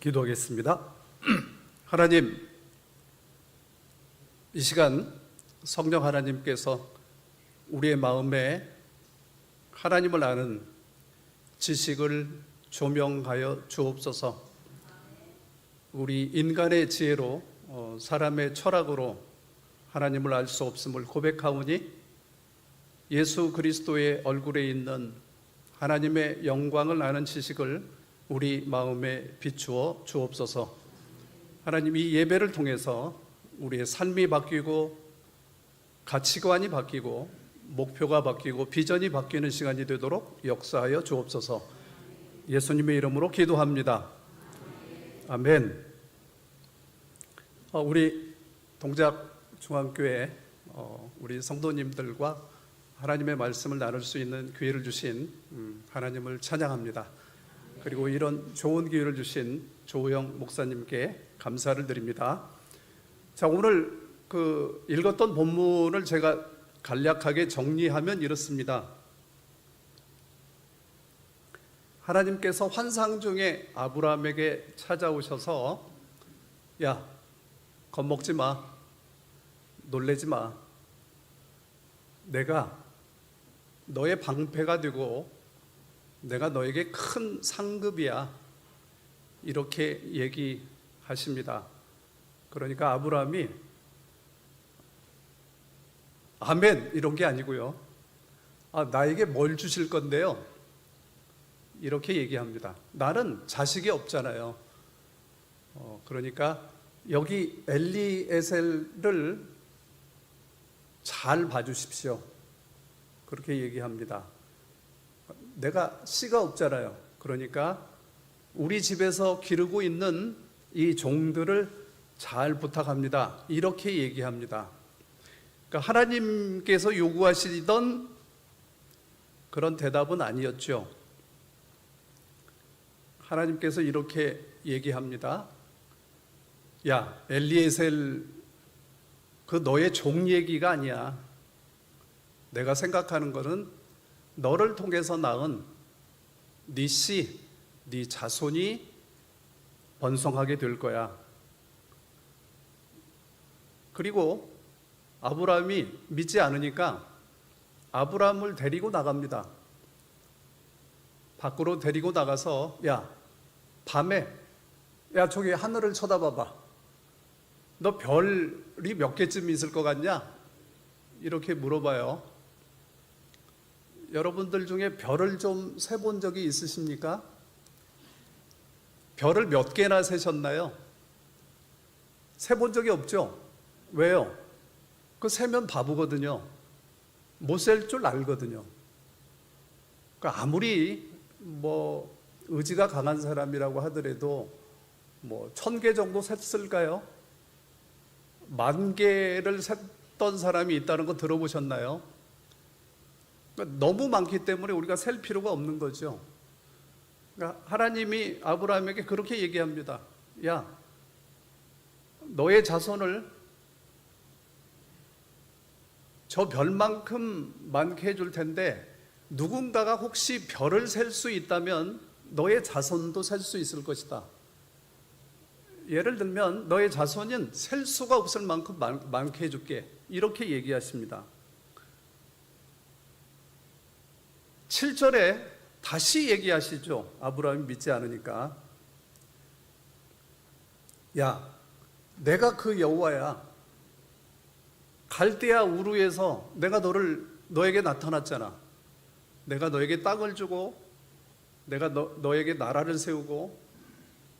기도하겠습니다. 하나님, 이 시간 성령 하나님께서 우리의 마음에 하나님을 아는 지식을 조명하여 주옵소서. 우리 인간의 지혜로 사람의 철학으로 하나님을 알 수 없음을 고백하오니 예수 그리스도의 얼굴에 있는 하나님의 영광을 아는 지식을 우리 마음에 비추어 주옵소서. 하나님, 이 예배를 통해서 우리의 삶이 바뀌고 가치관이 바뀌고 목표가 바뀌고 비전이 바뀌는 시간이 되도록 역사하여 주옵소서. 예수님의 이름으로 기도합니다. 아멘. 우리 동작 중앙교회 우리 성도님들과 하나님의 말씀을 나눌 수 있는 기회를 주신 하나님을 찬양합니다. 그리고 이런 좋은 기회를 주신 조우영 목사님께 감사를 드립니다. 자, 오늘 읽었던 본문을 제가 간략하게 정리하면 이렇습니다. 하나님께서 환상 중에 아브라함에게 찾아오셔서 야, 겁먹지 마, 놀래지 마, 내가 너의 방패가 되고 내가 너에게 큰 상급이야, 이렇게 얘기하십니다. 그러니까 아브라함이 아멘 이런 게 아니고요, 나에게 뭘 주실 건데요, 이렇게 얘기합니다. 나는 자식이 없잖아요. 그러니까 여기 엘리에셀을 잘 봐주십시오, 그렇게 얘기합니다. 내가 씨가 없잖아요. 그러니까 우리 집에서 기르고 있는 이 종들을 잘 부탁합니다, 이렇게 얘기합니다. 그러니까 하나님께서 요구하시던 그런 대답은 아니었죠. 하나님께서 이렇게 얘기합니다. 야, 엘리에셀, 그 너의 종 얘기가 아니야. 내가 생각하는 거는 너를 통해서 낳은 네 씨, 네 자손이 번성하게 될 거야. 그리고 아브라함이 믿지 않으니까 아브라함을 데리고 나갑니다. 밖으로 데리고 나가서 야, 밤에 저기 하늘을 쳐다봐봐. 너 별이 몇 개쯤 있을 것 같냐? 이렇게 물어봐요. 여러분들 중에 별을 좀 세본 적이 있으십니까? 별을 몇 개나 세셨나요? 세본 적이 없죠? 왜요? 그 세면 바보거든요. 못 셀 줄 알거든요. 그러니까 아무리 의지가 강한 사람이라고 하더라도 1000개 정도 셌을까요? 10,000개를 셌던 사람이 있다는 거 들어보셨나요? 그러니까 너무 많기 때문에 우리가 셀 필요가 없는 거죠. 그러니까 하나님이 아브라함에게 그렇게 얘기합니다. 야, 너의 자손을 저 별만큼 많게 해줄 텐데 누군가가 혹시 별을 셀 수 있다면 너의 자손도 셀 수 있을 것이다. 예를 들면 너의 자손은 셀 수가 없을 만큼 많게 해줄게, 이렇게 얘기하십니다. 7절에 다시 얘기하시죠. 아브라함이 믿지 않으니까. 야, 내가 그 여호와야. 갈대아 우르에서 내가 너에게 나타났잖아. 내가 너에게 땅을 주고 내가 너에게 나라를 세우고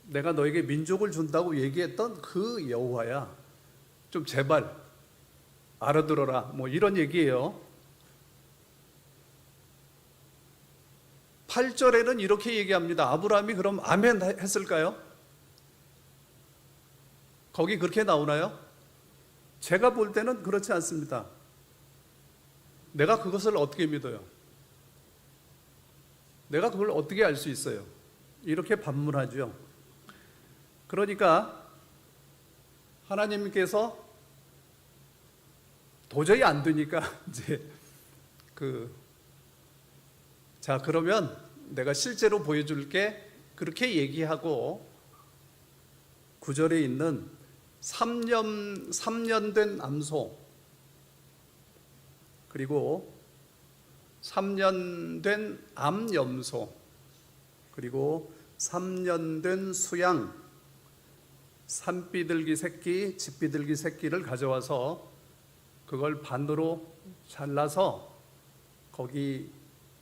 내가 너에게 민족을 준다고 얘기했던 그 여호와야. 좀 제발 알아들어라, 이런 얘기예요. 8절에는 이렇게 얘기합니다. 아브라함이 그럼 아멘 했을까요? 거기 그렇게 나오나요? 제가 볼 때는 그렇지 않습니다. 내가 그것을 어떻게 믿어요? 내가 그걸 어떻게 알 수 있어요? 이렇게 반문하죠. 그러니까 하나님께서 도저히 안 되니까 이제 자, 그러면 내가 실제로 보여줄게, 그렇게 얘기하고 9절에 있는 3년 된 암소, 그리고 3년 된 암염소, 그리고 3년 된 수양, 산비둘기 새끼, 집비둘기 새끼를 가져와서 그걸 반으로 잘라서 거기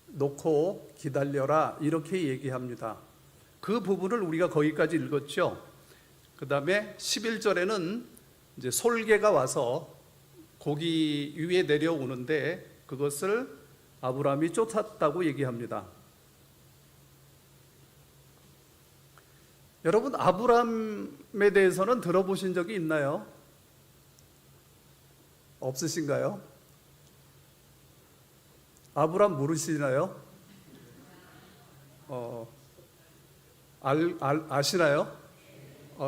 놓고 기다려라, 이렇게 얘기합니다. 그 부분을 우리가 거기까지 읽었죠. 그 다음에 11절에는 이제 솔개가 와서 고기 위에 내려오는데 그것을 아브라함이 쫓았다고 얘기합니다. 여러분, 아브라함에 대해서는 들어보신 적이 있나요? 없으신가요? 아브라함 모르시나요? 아시나요?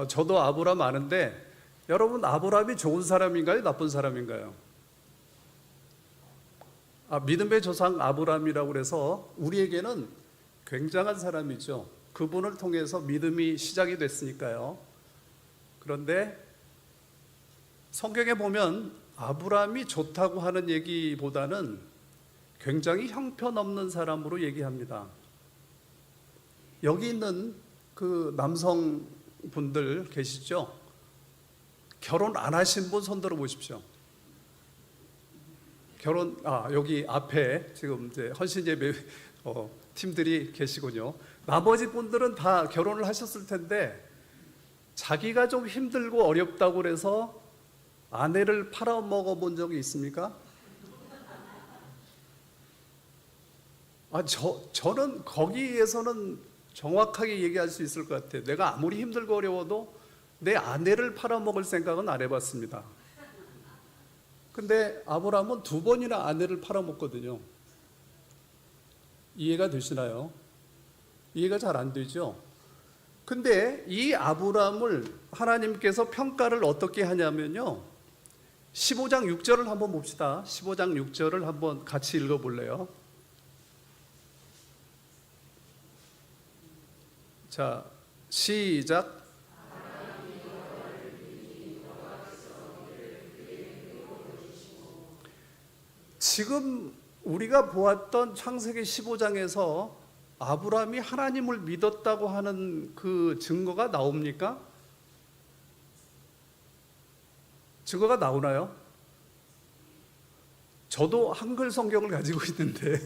저도 아브라함 아는데, 여러분, 아브라함이 좋은 사람인가요? 나쁜 사람인가요? 믿음의 조상 아브라함이라고 그래서 우리에게는 굉장한 사람이죠. 그분을 통해서 믿음이 시작이 됐으니까요. 그런데 성경에 보면 아브라함이 좋다고 하는 얘기보다는 굉장히 형편없는 사람으로 얘기합니다. 여기 있는 그 남성분들 계시죠? 결혼 안 하신 분 손 들어 보십시오. 여기 앞에 지금 이제 헌신예배 팀들이 계시군요. 나머지 분들은 다 결혼을 하셨을 텐데 자기가 좀 힘들고 어렵다고 그래서 아내를 팔아먹어 본 적이 있습니까? 저는 거기에서는 정확하게 얘기할 수 있을 것 같아요. 내가 아무리 힘들고 어려워도 내 아내를 팔아먹을 생각은 안 해봤습니다. 근데 아브라함은 2번이나 아내를 팔아먹거든요. 이해가 되시나요? 이해가 잘 안 되죠? 근데 이 아브라함을 하나님께서 평가를 어떻게 하냐면요, 15장 6절을 한번 봅시다. 15장 6절을 한번 같이 읽어볼래요? 자, 시작. 지금 우리가 보았던 창세기 15장에서 아브라함이 하나님을 믿었다고 하는 그 증거가 나옵니까? 증거가 나오나요? 저도 한글 성경을 가지고 있는데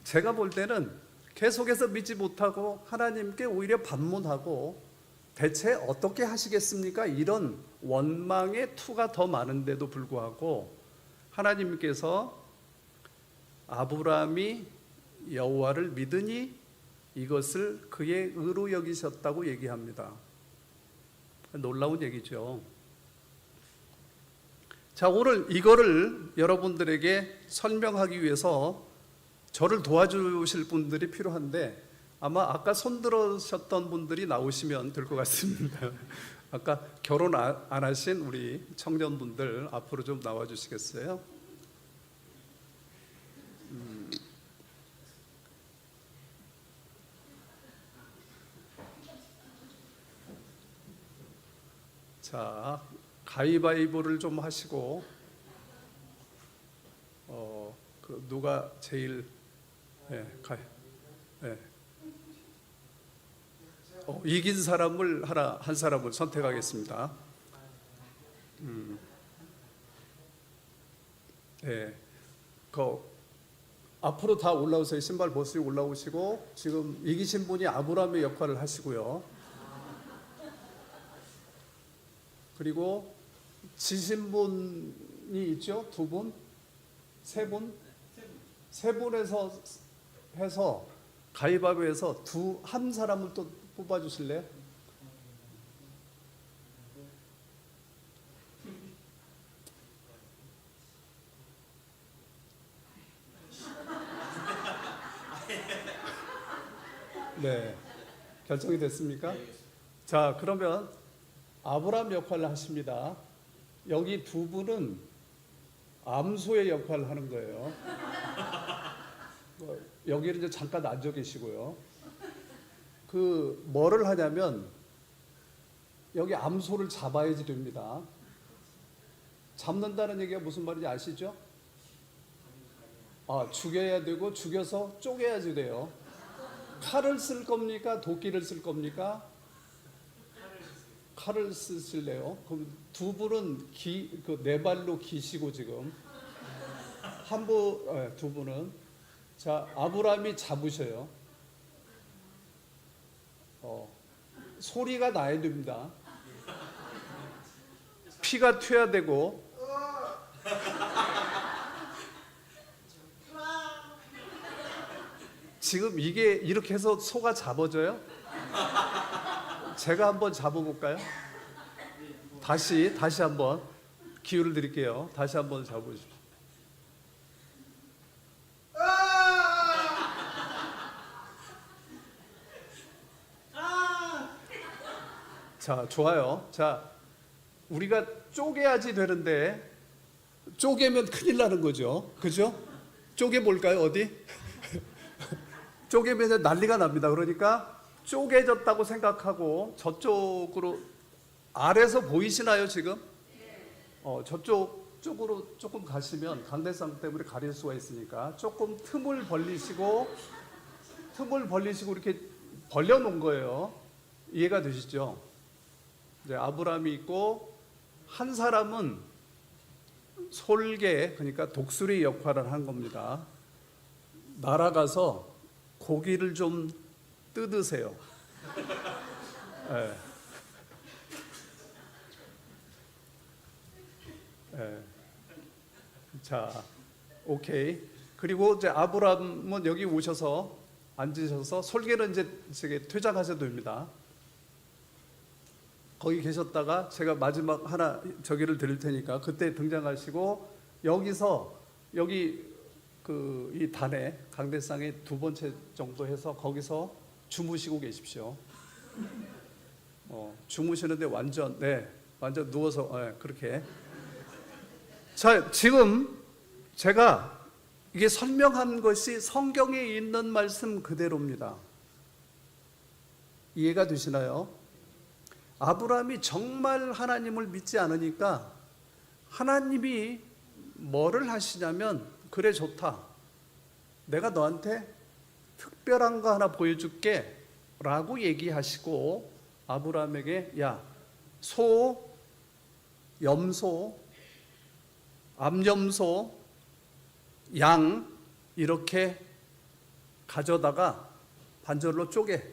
제가 볼 때는 계속해서 믿지 못하고 하나님께 오히려 반문하고 대체 어떻게 하시겠습니까? 이런 원망의 투가 더 많은데도 불구하고 하나님께서 아브라함이 여호와를 믿으니 이것을 그의 의로 여기셨다고 얘기합니다. 놀라운 얘기죠. 자, 오늘 이거를 여러분들에게 설명하기 위해서 저를 도와주실 분들이 필요한데 아마 아까 손 들으셨던 분들이 나오시면 될 것 같습니다. 아까 결혼 안 하신 우리 청년분들 앞으로 좀 나와 주시겠어요? 자, 가위바위보를 좀 하시고 누가 제일 이긴 사람을 한 사람을 선택하겠습니다. 앞으로 다 올라오세요. 신발 벗으시고 올라오시고, 지금 이기신 분이 아브라함의 역할을 하시고요. 그리고 지신 분이 있죠? 2분? 3분? 3분에서 해서 가위바위보에서 한 사람을 또 뽑아주실래요? 네, 결정이 됐습니까? 자, 그러면 아브라함 역할을 하십니다. 여기 2분은 암소의 역할을 하는 거예요. 여기를 이제 잠깐 앉아 계시고요. 뭐를 하냐면 여기 암소를 잡아야지 됩니다. 잡는다는 얘기가 무슨 말인지 아시죠? 죽여야 되고 죽여서 쪼개야지 돼요. 칼을 쓸 겁니까? 도끼를 쓸 겁니까? 칼을 쓰실래요? 그럼 두 분은 네 발로 기시고 지금 두 분은 자 아브라함이 잡으셔요. 소리가 나야 됩니다. 피가 튀어야 되고 지금 이게 이렇게 해서 소가 잡아져요? 제가 한번 잡아볼까요? 다시 한번 기회를 드릴게요. 다시 한번 잡아보십시오. 자, 좋아요. 자, 우리가 쪼개야지 되는데 쪼개면 큰일 나는 거죠. 그죠? 쪼개볼까요? 어디? 쪼개면 난리가 납니다. 그러니까 쪼개졌다고 생각하고 저쪽으로 아래서 보이시나요 지금? 저쪽으로 조금 가시면 강대상 때문에 가릴 수가 있으니까 조금 틈을 벌리시고 이렇게 벌려놓은 거예요. 이해가 되시죠? 이제 아브라함이 있고 한 사람은 솔개 그러니까 독수리 역할을 한 겁니다. 날아가서 고기를 좀 뜯으세요. 네. 네. 자, 오케이. 그리고 이제 아브라함은 여기 오셔서 앉으셔서 솔개는 이제 퇴장하셔도 됩니다. 거기 계셨다가 제가 마지막 하나 저기를 드릴 테니까 그때 등장하시고 여기 이 단에 강대상에 두 번째 정도 해서 거기서 주무시고 계십시오. 주무시는데 완전 누워서 그렇게. 자, 지금 제가 이게 설명한 것이 성경에 있는 말씀 그대로입니다. 이해가 되시나요? 아브라함이 정말 하나님을 믿지 않으니까 하나님이 뭐를 하시냐면 그래 좋다. 내가 너한테 특별한 거 하나 보여줄게 라고 얘기하시고 아브라함에게 야, 소, 염소, 암염소, 양 이렇게 가져다가 반절로 쪼개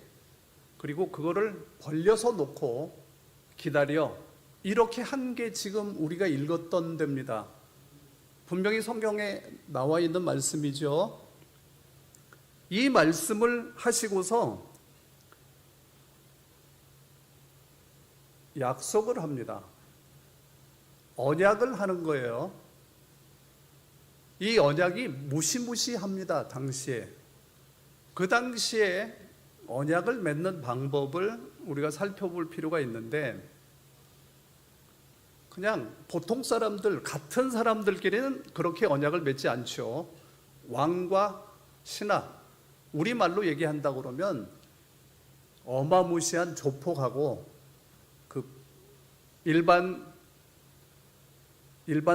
그리고 그거를 벌려서 놓고 기다려 이렇게 한 게 지금 우리가 읽었던 데입니다. 분명히 성경에 나와 있는 말씀이죠. 이 말씀을 하시고서 약속을 합니다. 언약을 하는 거예요. 이 언약이 무시무시합니다. 당시에. 그 당시에 언약을 맺는 방법을 우리가 살펴볼 필요가 있는데 그냥 보통 사람들, 같은 사람들끼리는 그렇게 언약을 맺지 않죠. 왕과 신하, 우리말로 얘기한다 그러면 어마무시한 조폭하고 그 일반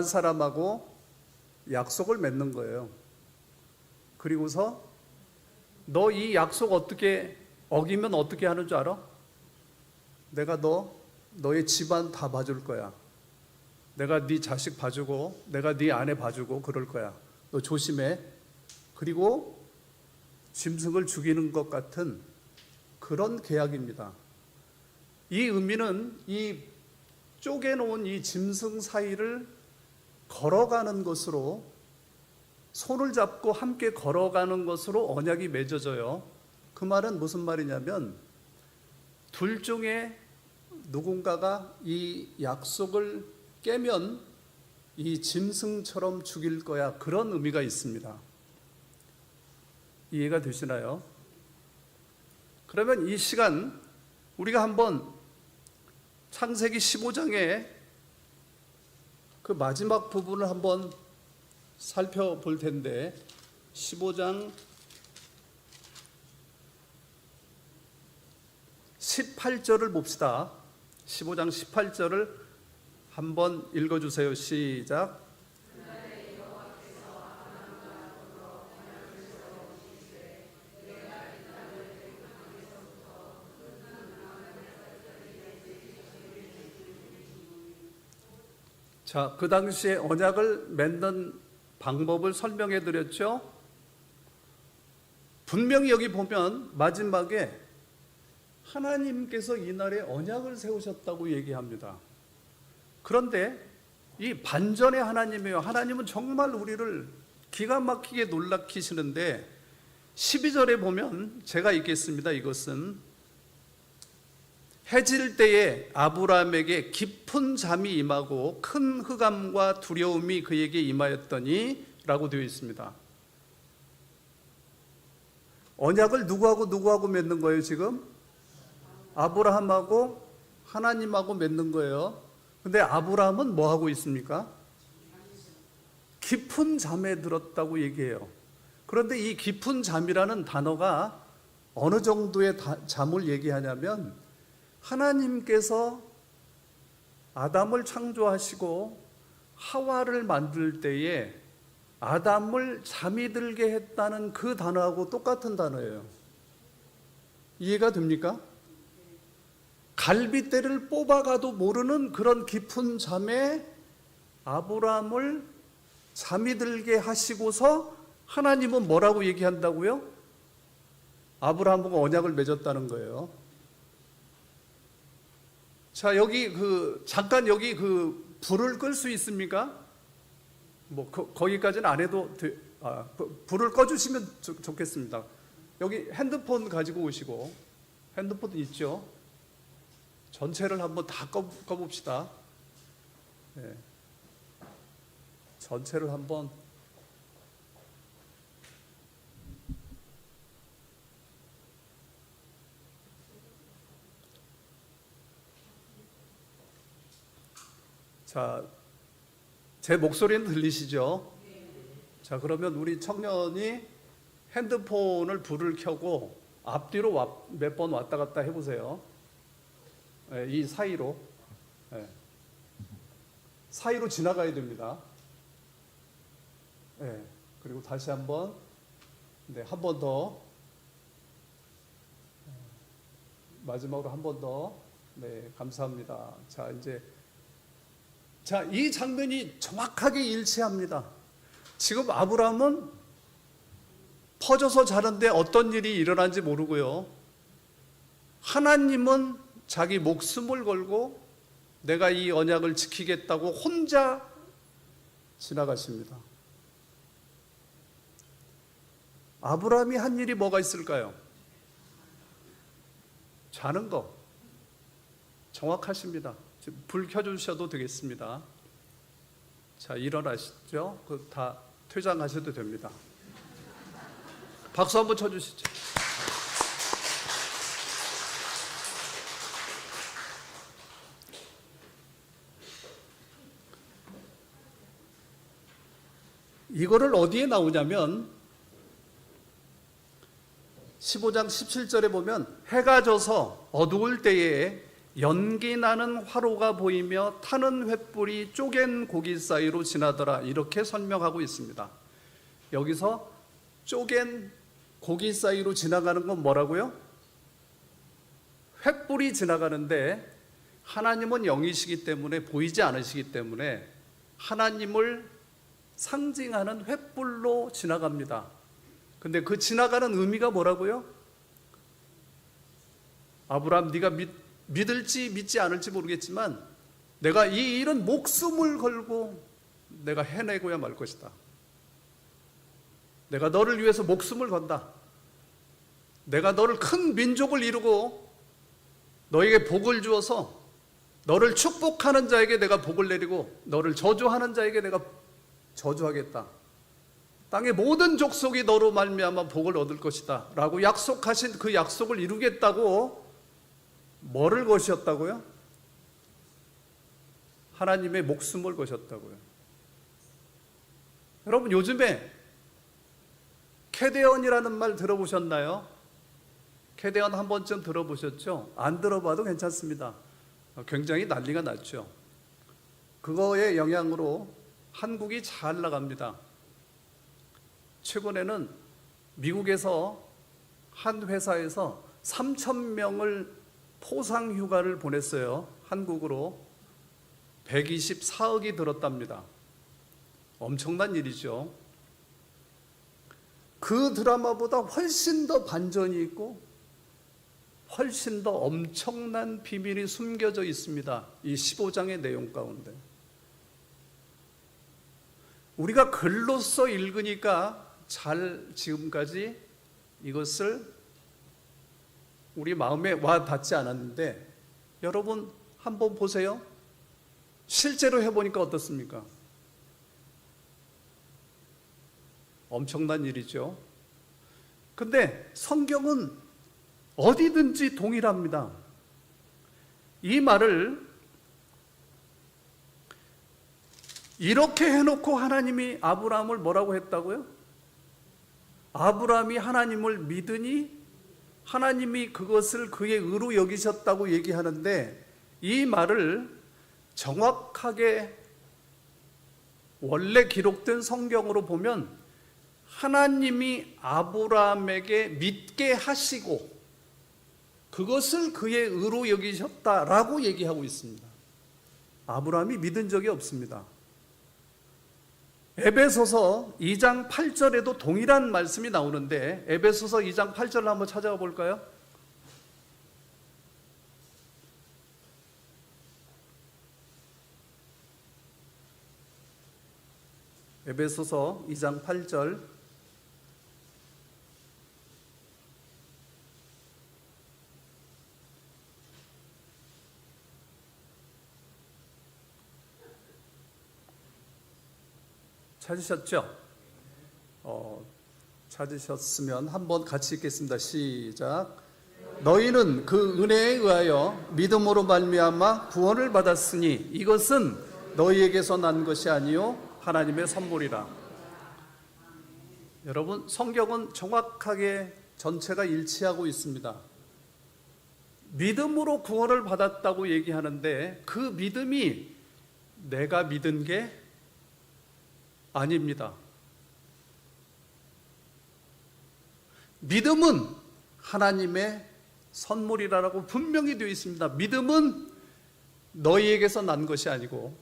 사람하고 약속을 맺는 거예요. 그리고서 너 이 약속 어떻게 어기면 어떻게 하는 줄 알아? 내가 너의 집안 다 봐줄 거야. 내가 네 자식 봐주고 내가 네 아내 봐주고 그럴 거야. 너 조심해. 그리고 짐승을 죽이는 것 같은 그런 계약입니다. 이 의미는 이 쪼개놓은 이 짐승 사이를 걸어가는 것으로 손을 잡고 함께 걸어가는 것으로 언약이 맺어져요. 그 말은 무슨 말이냐면 둘 중에 누군가가 이 약속을 깨면 이 짐승처럼 죽일 거야. 그런 의미가 있습니다. 이해가 되시나요? 그러면 이 시간 우리가 한번 창세기 15장의 그 마지막 부분을 한번 살펴볼 텐데 15장 18절을 봅시다. 15장 18절을 한번 읽어주세요. 시작. 자, 그 당시에 언약을 맺는 방법을 설명해 드렸죠. 분명히 여기 보면 마지막에 하나님께서 이날에 언약을 세우셨다고 얘기합니다. 그런데 이 반전의 하나님이에요. 하나님은 정말 우리를 기가 막히게 놀라키시는데 12절에 보면 제가 읽겠습니다. 이것은 해질 때에 아브라함에게 깊은 잠이 임하고 큰 흑암과 두려움이 그에게 임하였더니 라고 되어 있습니다. 언약을 누구하고 맺는 거예요 지금? 아브라함하고 하나님하고 맺는 거예요. 근데 아브라함은 뭐 하고 있습니까? 깊은 잠에 들었다고 얘기해요. 그런데 이 깊은 잠이라는 단어가 어느 정도의 잠을 얘기하냐면 하나님께서 아담을 창조하시고 하와를 만들 때에 아담을 잠이 들게 했다는 그 단어하고 똑같은 단어예요. 이해가 됩니까? 갈빗대를 뽑아가도 모르는 그런 깊은 잠에 아브라함을 잠이 들게 하시고서 하나님은 뭐라고 얘기한다고요? 아브라함과 언약을 맺었다는 거예요. 자, 여기 잠깐 여기 불을 끌 수 있습니까? 뭐 거기까지는 안 해도 불을 꺼주시면 좋겠습니다. 여기 핸드폰 가지고 오시고, 핸드폰 있죠? 전체를 한번 다 꺼봅시다. 네. 전체를 한번. 자, 제 목소리는 들리시죠? 자, 그러면 우리 청년이 핸드폰을 불을 켜고 앞뒤로 몇 번 왔다 갔다 해보세요. 네, 이 사이로. 네. 사이로 지나가야 됩니다. 네, 그리고 다시 한번. 네, 한 번 더. 마지막으로 한 번 더. 네, 감사합니다. 자, 이제. 자, 이 장면이 정확하게 일치합니다. 지금 아브라함은 퍼져서 자는데 어떤 일이 일어난지 모르고요. 하나님은 자기 목숨을 걸고 내가 이 언약을 지키겠다고 혼자 지나가십니다. 아브라함이 한 일이 뭐가 있을까요? 자는 거. 정확하십니다. 불 켜주셔도 되겠습니다. 자, 일어나시죠. 다 퇴장하셔도 됩니다. 박수 한번 쳐주시죠. 이거를 어디에 나오냐면 15장 17절에 보면 해가 져서 어두울 때에 연기 나는 화로가 보이며 타는 횃불이 쪼갠 고기 사이로 지나더라, 이렇게 설명하고 있습니다. 여기서 쪼갠 고기 사이로 지나가는 건 뭐라고요? 횃불이 지나가는데 하나님은 영이시기 때문에 보이지 않으시기 때문에 하나님을 상징하는 횃불로 지나갑니다. 근데 그 지나가는 의미가 뭐라고요? 아브라함, 네가 믿을지 믿지 않을지 모르겠지만 내가 이 일은 목숨을 걸고 내가 해내고야 말 것이다. 내가 너를 위해서 목숨을 건다. 내가 너를 큰 민족을 이루고 너에게 복을 주어서 너를 축복하는 자에게 내가 복을 내리고 너를 저주하는 자에게 내가 저주하겠다. 땅의 모든 족속이 너로 말미암아 복을 얻을 것이다 라고 약속하신 그 약속을 이루겠다고 뭐를 거셨다고요? 하나님의 목숨을 거셨다고요. 여러분, 요즘에 캐데언이라는 말 들어보셨나요? 캐데언 한 번쯤 들어보셨죠? 안 들어봐도 괜찮습니다. 굉장히 난리가 났죠. 그거의 영향으로 한국이 잘 나갑니다. 최근에는 미국에서 한 회사에서 3,000명을 포상휴가를 보냈어요. 한국으로 124억이 들었답니다. 엄청난 일이죠. 그 드라마보다 훨씬 더 반전이 있고 훨씬 더 엄청난 비밀이 숨겨져 있습니다. 이 15장의 내용 가운데. 우리가 글로써 읽으니까 잘 지금까지 이것을 우리 마음에 와 닿지 않았는데, 여러분 한번 보세요. 실제로 해보니까 어떻습니까? 엄청난 일이죠. 근데 성경은 어디든지 동일합니다. 이 말을 이렇게 해놓고 하나님이 아브라함을 뭐라고 했다고요? 아브라함이 하나님을 믿으니 하나님이 그것을 그의 의로 여기셨다고 얘기하는데, 이 말을 정확하게 원래 기록된 성경으로 보면 하나님이 아브라함에게 믿게 하시고 그것을 그의 의로 여기셨다라고 얘기하고 있습니다. 아브라함이 믿은 적이 없습니다. 에베소서 2장 8절에도 동일한 말씀이 나오는데, 에베소서 2장 8절을 한번 찾아가 볼까요? 에베소서 2장 8절. 찾으셨죠? 찾으셨으면 한번 같이 읽겠습니다. 시작. 너희는 그 은혜에 의하여 믿음으로 말미암아 구원을 받았으니 이것은 너희에게서 난 것이 아니요 하나님의 선물이라. 여러분, 성경은 정확하게 전체가 일치하고 있습니다. 믿음으로 구원을 받았다고 얘기하는데, 그 믿음이 내가 믿은 게 아닙니다. 믿음은 하나님의 선물이라고 분명히 되어 있습니다. 믿음은 너희에게서 난 것이 아니고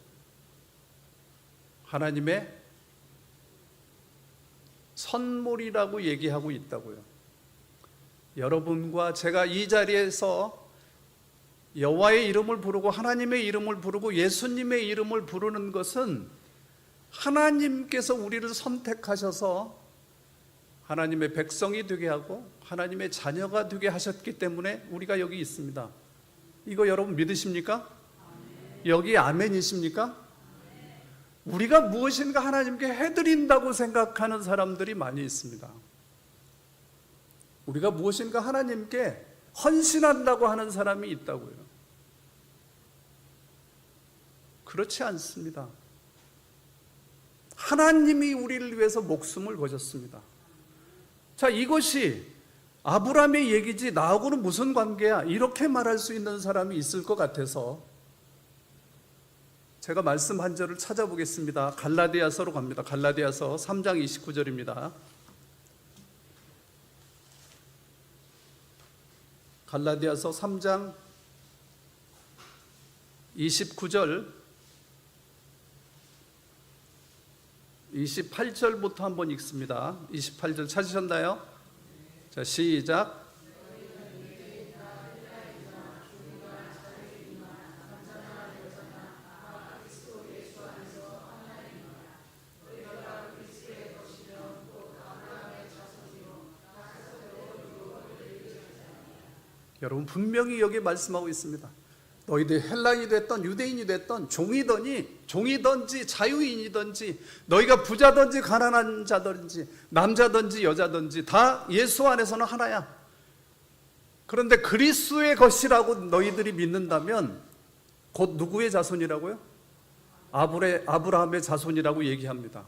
하나님의 선물이라고 얘기하고 있다고요. 여러분과 제가 이 자리에서 여호와의 이름을 부르고 하나님의 이름을 부르고 예수님의 이름을 부르는 것은 하나님께서 우리를 선택하셔서 하나님의 백성이 되게 하고 하나님의 자녀가 되게 하셨기 때문에 우리가 여기 있습니다. 이거 여러분 믿으십니까? 여기 아멘이십니까? 우리가 무엇인가 하나님께 해드린다고 생각하는 사람들이 많이 있습니다. 우리가 무엇인가 하나님께 헌신한다고 하는 사람이 있다고요. 그렇지 않습니다. 하나님이 우리를 위해서 목숨을 거셨습니다. 자, 이것이 아브라함의 얘기지 나하고는 무슨 관계야? 이렇게 말할 수 있는 사람이 있을 것 같아서 제가 말씀 한 절을 찾아보겠습니다. 갈라디아서로 갑니다. 갈라디아서 3장 29절입니다. 갈라디아서 3장 29절 28절부터 한번 읽습니다. 28절 찾으셨나요? 자, 시작. 여러분, 분명히 여기 말씀하고 있습니다. 너희들 헬라인이 됐던 유대인이 됐던 종이든지 자유인이든지 너희가 부자든지 가난한 자든지 남자든지 여자든지 다 예수 안에서는 하나야. 그런데 그리스도의 것이라고 너희들이 믿는다면 곧 누구의 자손이라고요? 아브라함의 자손이라고 얘기합니다.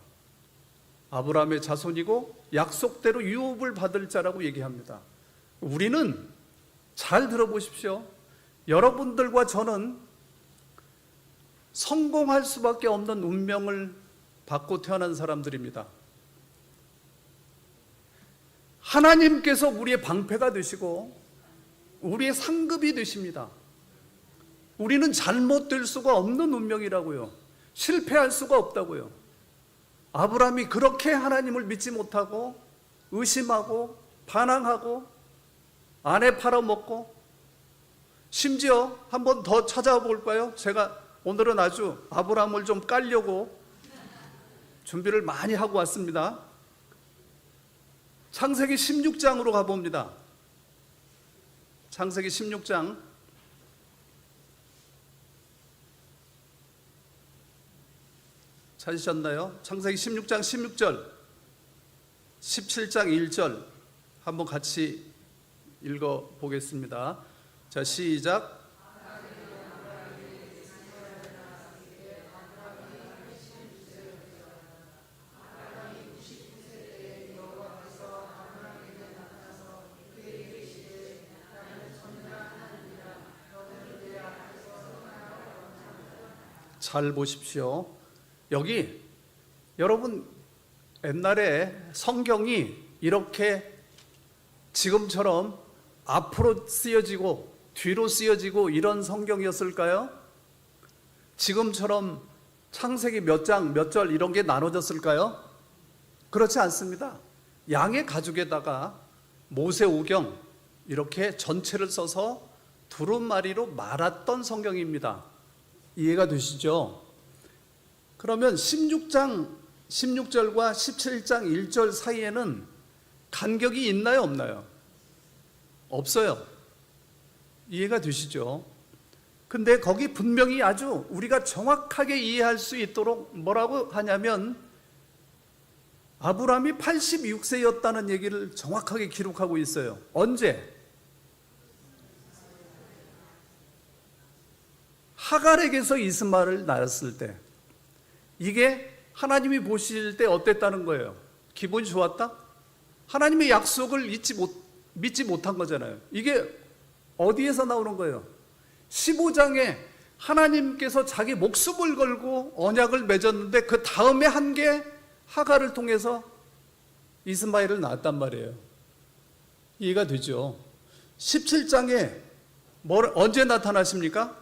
아브라함의 자손이고 약속대로 유업을 받을 자라고 얘기합니다. 우리는 잘 들어보십시오. 여러분들과 저는 성공할 수밖에 없는 운명을 받고 태어난 사람들입니다. 하나님께서 우리의 방패가 되시고 우리의 상급이 되십니다. 우리는 잘못될 수가 없는 운명이라고요. 실패할 수가 없다고요. 아브라함이 그렇게 하나님을 믿지 못하고 의심하고 반항하고 아내 팔아먹고, 심지어 한 번 더 찾아와 볼까요? 제가 오늘은 아주 아브라함을 좀 깔려고 준비를 많이 하고 왔습니다. 창세기 16장으로 가봅니다. 창세기 16장 찾으셨나요? 창세기 16장 16절, 17장 1절 한번 같이 읽어보겠습니다. 자, 시작. 잘 보십시오. 여기 여러분, 옛날에 성경이 이렇게 지금처럼 앞으로 쓰여지고 뒤로 쓰여지고 이런 성경이었을까요? 지금처럼 창세기 몇 장, 몇 절 이런 게 나눠졌을까요? 그렇지 않습니다. 양의 가죽에다가 모세오경 이렇게 전체를 써서 두루마리로 말았던 성경입니다. 이해가 되시죠? 그러면 16장 16절과 17장 1절 사이에는 간격이 있나요, 없나요? 없어요. 이해가 되시죠? 근데 거기 분명히 아주 우리가 정확하게 이해할 수 있도록 뭐라고 하냐면, 아브라함이 86세였다는 얘기를 정확하게 기록하고 있어요. 언제? 하갈에게서 이스마엘을 낳았을 때. 이게 하나님이 보실 때 어땠다는 거예요? 기분이 좋았다? 하나님의 약속을 믿지 못한 거잖아요. 이게 어디에서 나오는 거예요? 15장에 하나님께서 자기 목숨을 걸고 언약을 맺었는데 그 다음에 한 게 하갈을 통해서 이스마엘을 낳았단 말이에요. 이해가 되죠? 17장에 언제 나타나십니까?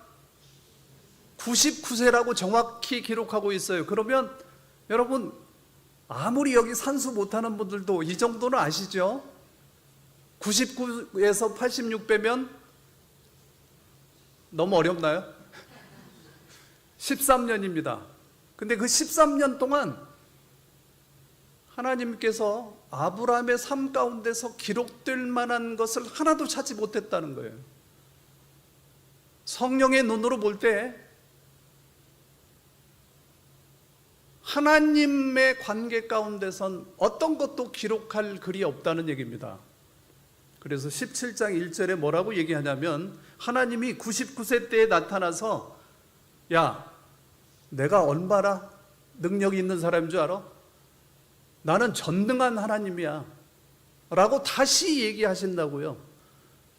99세라고 정확히 기록하고 있어요. 그러면 여러분, 아무리 여기 산수 못하는 분들도 이 정도는 아시죠? 99에서 86 빼면 너무 어렵나요? 13년입니다. 근데 그 13년 동안 하나님께서 아브라함의 삶 가운데서 기록될 만한 것을 하나도 찾지 못했다는 거예요. 성령의 눈으로 볼 때 하나님의 관계 가운데선 어떤 것도 기록할 글이 없다는 얘기입니다. 그래서 17장 1절에 뭐라고 얘기하냐면, 하나님이 99세 때에 나타나서, 야, 내가 얼마나 능력이 있는 사람인 줄 알아? 나는 전능한 하나님이야 라고 다시 얘기하신다고요.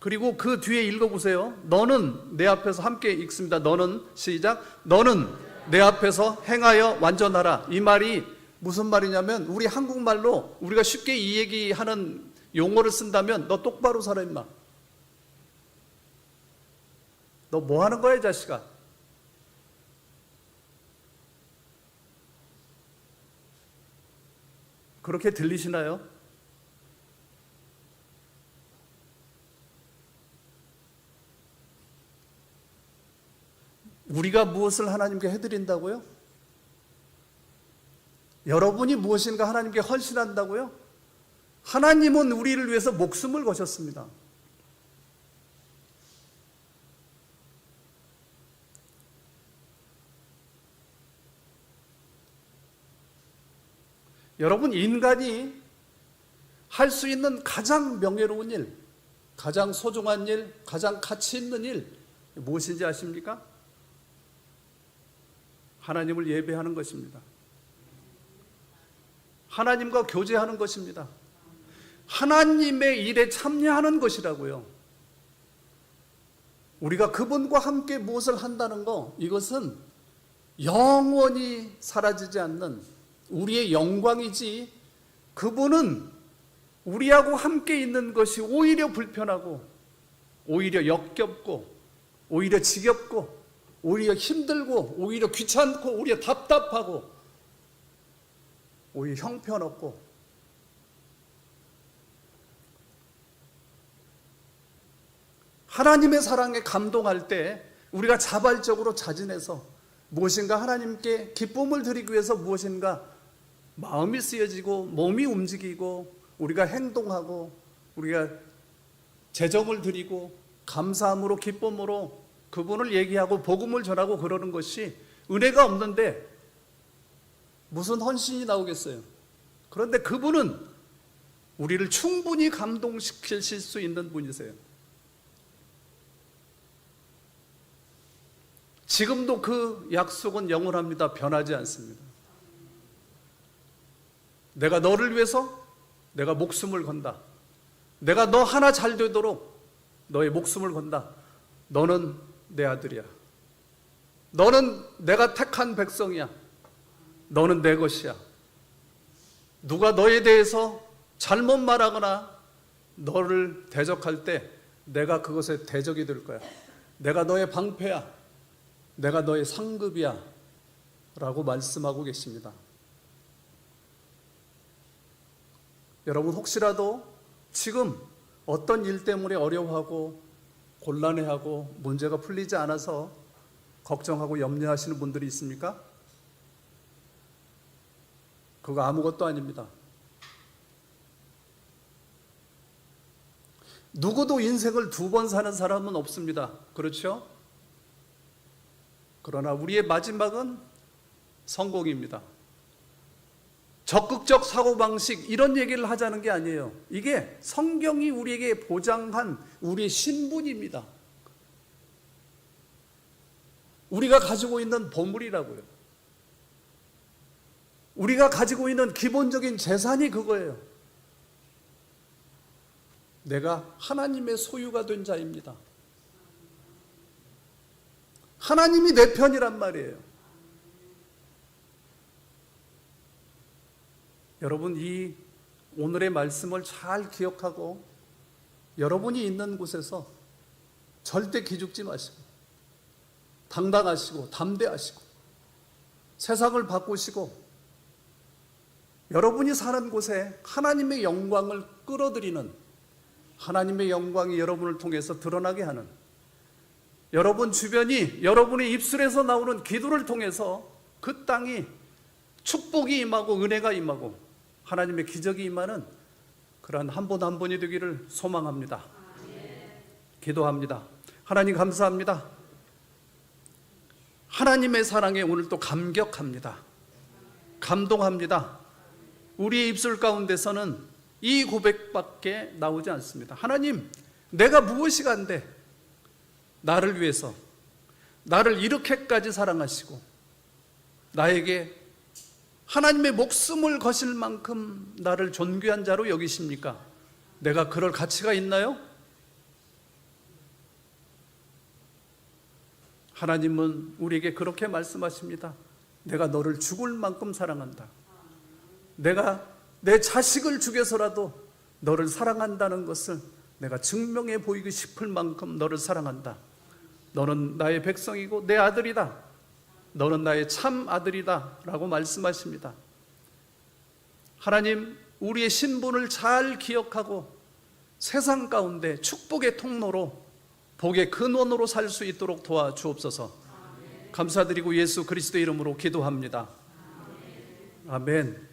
그리고 그 뒤에 읽어보세요. 너는 내 앞에서, 함께 읽습니다. 너는, 시작. 너는 내 앞에서 행하여 완전하라. 이 말이 무슨 말이냐면, 우리 한국말로 우리가 쉽게 이 얘기하는 용어를 쓴다면, 너 똑바로 살아 임마. 너 뭐 하는 거야 이 자식아? 그렇게 들리시나요? 우리가 무엇을 하나님께 해드린다고요? 여러분이 무엇인가 하나님께 헌신한다고요? 하나님은 우리를 위해서 목숨을 거셨습니다. 여러분, 인간이 할 수 있는 가장 명예로운 일, 가장 소중한 일, 가장 가치 있는 일 무엇인지 아십니까? 하나님을 예배하는 것입니다. 하나님과 교제하는 것입니다. 하나님의 일에 참여하는 것이라고요. 우리가 그분과 함께 무엇을 한다는 거, 이것은 영원히 사라지지 않는 우리의 영광이지, 그분은 우리하고 함께 있는 것이 오히려 불편하고 오히려 역겹고 오히려 지겹고 오히려 힘들고 오히려 귀찮고 오히려 답답하고 오히려 형편없고, 하나님의 사랑에 감동할 때 우리가 자발적으로 자진해서 무엇인가 하나님께 기쁨을 드리기 위해서 무엇인가 마음이 쓰여지고 몸이 움직이고 우리가 행동하고 우리가 재정을 드리고 감사함으로 기쁨으로 그분을 얘기하고 복음을 전하고 그러는 것이 은혜가 없는데 무슨 헌신이 나오겠어요? 그런데 그분은 우리를 충분히 감동시키실 수 있는 분이세요. 지금도 그 약속은 영원합니다. 변하지 않습니다. 내가 너를 위해서 내가 목숨을 건다. 내가 너 하나 잘 되도록 너의 목숨을 건다. 너는 내 아들이야. 너는 내가 택한 백성이야. 너는 내 것이야. 누가 너에 대해서 잘못 말하거나 너를 대적할 때 내가 그것의 대적이 될 거야. 내가 너의 방패야. 내가 너의 상급이야 라고 말씀하고 계십니다. 여러분, 혹시라도 지금 어떤 일 때문에 어려워하고 곤란해하고 문제가 풀리지 않아서 걱정하고 염려하시는 분들이 있습니까? 그거 아무것도 아닙니다. 누구도 인생을 두 번 사는 사람은 없습니다. 그렇죠? 그러나 우리의 마지막은 성공입니다. 적극적 사고방식, 이런 얘기를 하자는 게 아니에요. 이게 성경이 우리에게 보장한 우리의 신분입니다. 우리가 가지고 있는 보물이라고요. 우리가 가지고 있는 기본적인 재산이 그거예요. 내가 하나님의 소유가 된 자입니다. 하나님이 내 편이란 말이에요. 여러분, 이 오늘의 말씀을 잘 기억하고 여러분이 있는 곳에서 절대 기죽지 마시고 당당하시고 담대하시고 세상을 바꾸시고 여러분이 사는 곳에 하나님의 영광을 끌어들이는, 하나님의 영광이 여러분을 통해서 드러나게 하는, 여러분 주변이 여러분의 입술에서 나오는 기도를 통해서 그 땅이 축복이 임하고 은혜가 임하고 하나님의 기적이 임하는 그러한 한 분 한 분이 되기를 소망합니다. 기도합니다. 하나님 감사합니다. 하나님의 사랑에 오늘 또 감격합니다. 감동합니다. 우리의 입술 가운데서는 이 고백밖에 나오지 않습니다. 하나님, 내가 무엇이 간데 나를 위해서 나를 이렇게까지 사랑하시고 나에게 하나님의 목숨을 거실 만큼 나를 존귀한 자로 여기십니까? 내가 그럴 가치가 있나요? 하나님은 우리에게 그렇게 말씀하십니다. 내가 너를 죽을 만큼 사랑한다. 내가 내 자식을 죽여서라도 너를 사랑한다는 것을 내가 증명해 보이고 싶을 만큼 너를 사랑한다. 너는 나의 백성이고 내 아들이다. 너는 나의 참 아들이다 라고 말씀하십니다. 하나님, 우리의 신분을 잘 기억하고 세상 가운데 축복의 통로로 복의 근원으로 살 수 있도록 도와주옵소서. 감사드리고 예수 그리스도의 이름으로 기도합니다. 아멘.